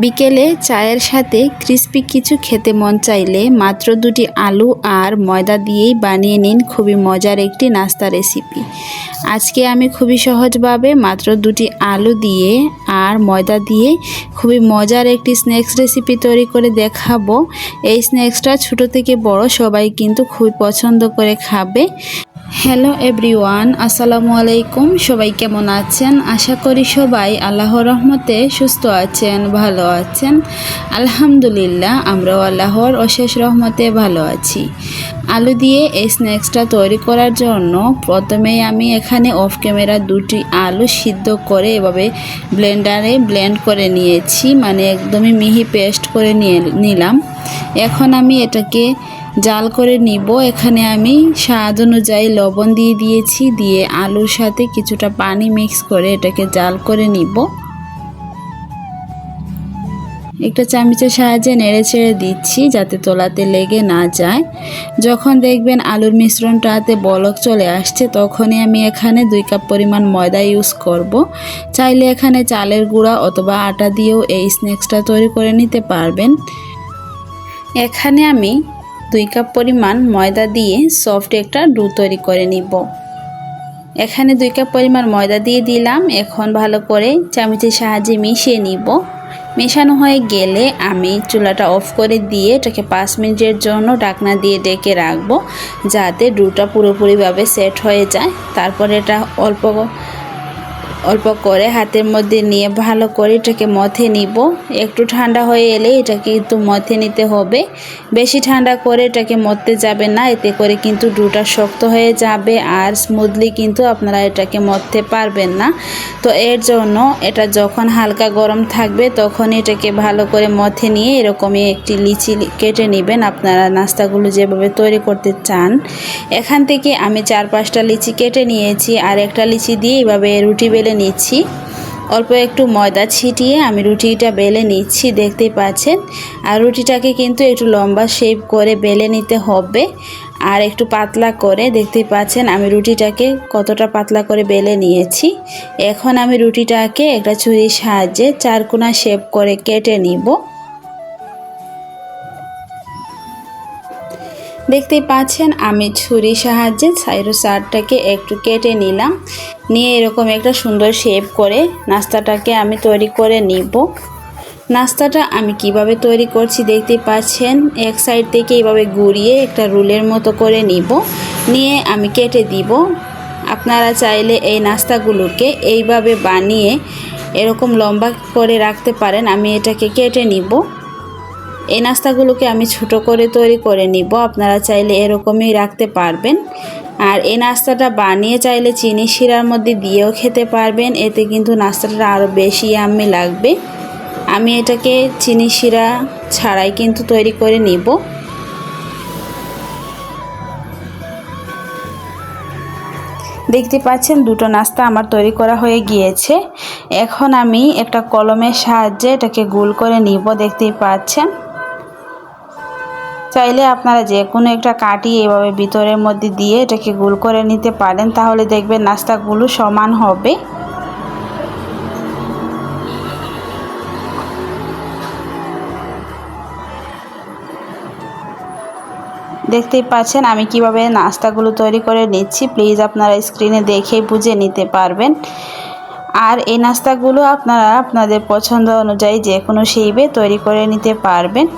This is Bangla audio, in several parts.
বিকেলে চায়ের সাথে ক্রিস্পি কিছু খেতে মন চাইলে মাত্র 2টি আলু আর ময়দা দিয়েই বানিয়ে নিন খুবই মজার একটি নাস্তা রেসিপি। আজকে আমি খুবই সহজভাবে মাত্র 2টি আলু দিয়ে আর ময়দা দিয়ে খুবই মজার একটি স্ন্যাক্স রেসিপি তৈরি করে দেখাবো। এই স্ন্যাক্সটা ছোট থেকে বড় সবাই কিন্তু খুবই পছন্দ করে খাবে। হ্যালো এভরিওয়ান, আসসালামু আলাইকুম। সবাই কেমন আছেন? আশা করি সবাই আল্লাহর রহমতে সুস্থ আছেন, ভালো আছেন। আলহামদুলিল্লাহ, আমরাও আল্লাহর অশেষ রহমতে ভালো আছি। আলু দিয়ে এই স্ন্যাক্সটা তৈরি করার জন্য প্রথমেই আমি এখানে অফ ক্যামেরা 2টি আলু সিদ্ধ করে এভাবে ব্লেন্ডারে ব্লেন্ড করে নিয়েছি, মানে একদমই মিহি পেস্ট করে নিলাম। এখন আমি এটাকে জাল করে নিব। এখানে আমি স্বাদ অনুযায়ী লবণ দিয়ে দিয়েছি, দিয়ে আলুর সাথে কিছুটা পানি মিক্স করে এটাকে জাল করে নিব। একটা চামচের সাহায্যে নেড়ে ছেড়ে দিচ্ছি যাতে তলাতে লেগে না যায়। যখন দেখবেন আলুর মিশ্রণটাতে বলক চলে আসছে তখনই আমি এখানে 2 কাপ পরিমাণ ময়দা ইউজ করব। চাইলে এখানে চালের গুঁড়া অথবা আটা দিয়েও এই স্ন্যাক্সটা তৈরি করে নিতে পারবেন। এখানে আমি 2 কাপ পরিমাণ ময়দা দিয়ে সফট একটা ডো তৈরি করে নিব। এখানে 2 কাপ পরিমাণ ময়দা দিয়ে দিলাম। এখন ভালো করে চামচের সাহায্যে মিশিয়ে নিব। মেশানো হয়ে গেলে আমি চুলাটা অফ করে দিয়ে এটাকে 5 মিনিটের জন্য ঢাকনা দিয়ে ঢেকে রাখবো যাতে ডোটা পুরোপুরিভাবে সেট হয়ে যায়। তারপরে এটা অল্প করে হাতের মধ্যে নিয়ে ভালো করে এটাকে মথে নিব। একটু ঠান্ডা হয়ে এলে এটাকে কিন্তু মথে নিতে হবে। বেশি ঠান্ডা করে এটাকে মথতে যাবে না, এতে করে কিন্তু ডোটা শক্ত হয়ে যাবে আর স্মুথলি কিন্তু আপনারা এটাকে মথতে পারবেন না। তো এর জন্য এটা যখন হালকা গরম থাকবে তখন এটাকে ভালো করে মথে নিয়ে এরকমই একটি লিচি কেটে নেবেন আপনারা নাস্তাগুলো যেভাবে তৈরি করতে চান। এখান থেকে আমি 4-5টা লিচি কেটে নিয়েছি আর একটা লিচি দিয়ে এভাবে রুটি বেলে নিচ্ছি। অল্প একটু ময়দা ছিটিয়ে আমি রুটিটা বেলে নিচ্ছি, দেখতেই পাচ্ছেন। আর রুটিটাকে কিন্তু একটু লম্বা শেপ করে বেলে নিতে হবে আর একটু পাতলা করে, দেখতেই পাচ্ছেন আমি রুটিটাকে কতটা পাতলা করে বেলে নিয়েছি। এখন আমি রুটিটাকে একটা ছুরির সাহায্যে 4 কোণা শেপ করে কেটে নিব। দেখতেই পাচ্ছেন আমি ছুরির সাহায্যে সাইডটাকে একটু কেটে নিলাম, নিয়ে এরকম একটা সুন্দর শেপ করে নাস্তাটাকে আমি তৈরি করে নিব। নাস্তাটা আমি কিভাবে তৈরি করছি দেখতেই পাচ্ছেন। এক সাইড থেকে এইভাবে ঘুরিয়ে একটা রুলের মতো করে নিব, নিয়ে আমি কেটে দিব। আপনারা চাইলে এই নাস্তাগুলোকে এইভাবে বানিয়ে এরকম লম্বা করে রাখতে পারেন। আমি এটাকে কেটে নিব। এই নাস্তাগুলোকে আমি ছোট করে তৈরি করে নিব, আপনারা চাইলে এরকমই রাখতে পারবেন। আর এই নাস্তাটা বানিয়ে চাইলে চিনি শিরার মধ্যে দিয়েও খেতে পারবেন, এতে কিন্তু নাস্তাটা আরও বেশি ইয়াম্মি লাগবে। আমি এটাকে চিনি শিরা ছাড়াই কিন্তু তৈরি করে নিব। দেখতে পাচ্ছেন দুটো নাস্তা আমার তৈরি করা হয়ে গিয়েছে। এখন আমি একটা কলমের সাহায্যে এটাকে গোল করে নিব, দেখতেই পাচ্ছেন। চাইলে আপনারা যে কোনো একটা কাঠি এভাবে ভিতরের মধ্যে দিয়ে এটাকে গোল করে নিতে পারেন, তাহলে দেখবেন নাস্তাগুলো সমান হবে। দেখতেই পাচ্ছেন আমি কিভাবে নাস্তাগুলো তৈরি করে নিচ্ছি। প্লিজ আপনারা স্ক্রিনে দেখে বুঝে নিতে পারবেন। আর এই নাস্তাগুলো আপনারা আপনাদের পছন্দ অনুযায়ী যে কোনো শেপে তৈরি করে নিতে পারবেন।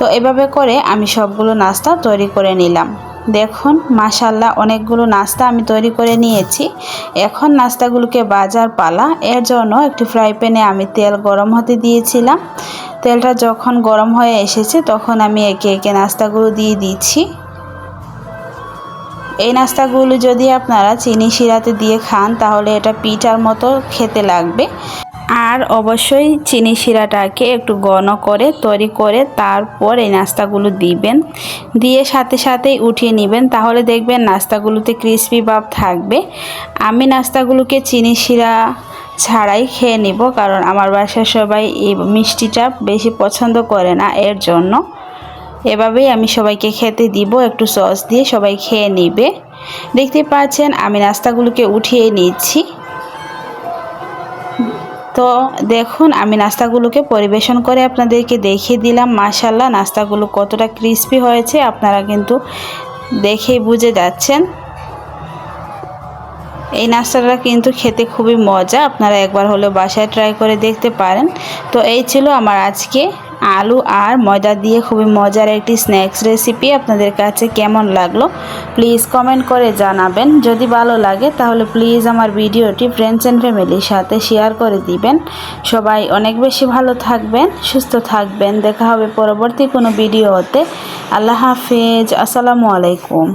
তো এভাবে করে আমি সবগুলো নাস্তা তৈরি করে নিলাম। দেখুন মাশাআল্লাহ অনেকগুলো নাস্তা আমি তৈরি করে নিয়েছি। এখন নাস্তাগুলোকে ভাজার পালা। এর জন্য একটি ফ্রাই প্যানে আমি তেল গরম হতে দিয়েছিলাম। তেলটা যখন গরম হয়ে এসেছে তখন আমি একে একে নাস্তাগুলো দিয়ে দিচ্ছি। এই নাস্তাগুলো যদি আপনারা চিনি শিরাতে দিয়ে খান তাহলে এটা পিঠার মতো খেতে লাগবে। আর অবশ্যই চিনি শিরাটাকে একটু ঘন করে তৈরি করে তারপর এই নাস্তাগুলো দিবেন, দিয়ে সাথে সাথেই উঠিয়ে নেবেন, তাহলে দেখবেন নাস্তাগুলোতে ক্রিস্পি ভাব থাকবে। আমি নাস্তাগুলোকে চিনি শিরা ছাড়াই খেয়ে নিব, কারণ আমার বাসায় সবাই এই মিষ্টিটা বেশি পছন্দ করে না, এর জন্য এভাবেই আমি সবাইকে খেতে দিব। একটু সস দিয়ে সবাই খেয়ে নেবে। দেখতে পাচ্ছেন আমি নাস্তাগুলোকে উঠিয়ে নিচ্ছি। তো দেখুন আমি নাস্তাগুলোকে পরিবেশন করে আপনাদেরকে দেখিয়ে দিলাম। মাশাআল্লাহ নাস্তাগুলো কতটা ক্রিস্পি হয়েছে আপনারা কিন্তু দেখেই বুঝে যাচ্ছেন। এই নাস্তাটা কিন্তু খেতে খুবই মজা, আপনারা একবার হলেও বাসায় ট্রাই করে দেখতে পারেন। তো এই ছিল আমার আজকে আলু আর ময়দা দিয়ে খুবই মজার একটি স্ন্যাক্স রেসিপি। আপনাদের কাছে কেমন লাগলো প্লিজ কমেন্ট করে জানাবেন। যদি ভালো লাগে তাহলে প্লিজ আমার ভিডিওটি ফ্রেন্ডস অ্যান্ড ফ্যামিলির সাথে শেয়ার করে দিবেন। সবাই অনেক বেশি ভালো থাকবেন, সুস্থ থাকবেন। দেখা হবে পরবর্তী কোনো ভিডিওতে। আল্লাহ হাফেজ, আসসালামু আলাইকুম।